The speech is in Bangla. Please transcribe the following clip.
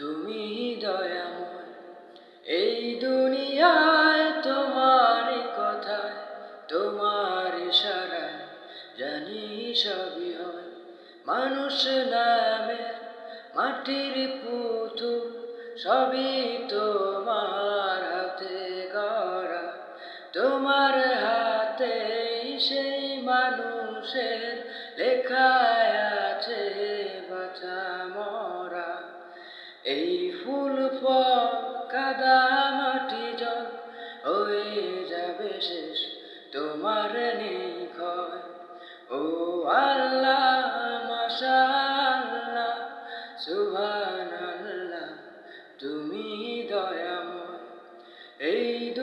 তুমি দয়াময়। এই দুনিয়ায় তোমারই কথায়, তোমার ইশারায় জানি সবই হয়। মানুষ নামে মাটির পুতুল, সবই তোমার হাতে গড়া। তোমার হাতে সেই মানুষের লেখায় আছে বাঁচা মরা। এই ফুল ফল কাদা মাটি জল হয়ে যাবে শেষ, তোমার নেই ক্ষয়। ও আল্লাহ, মাশাআল্লাহ, সুবহানাল্লাহ, তুমি দয়াময়। এই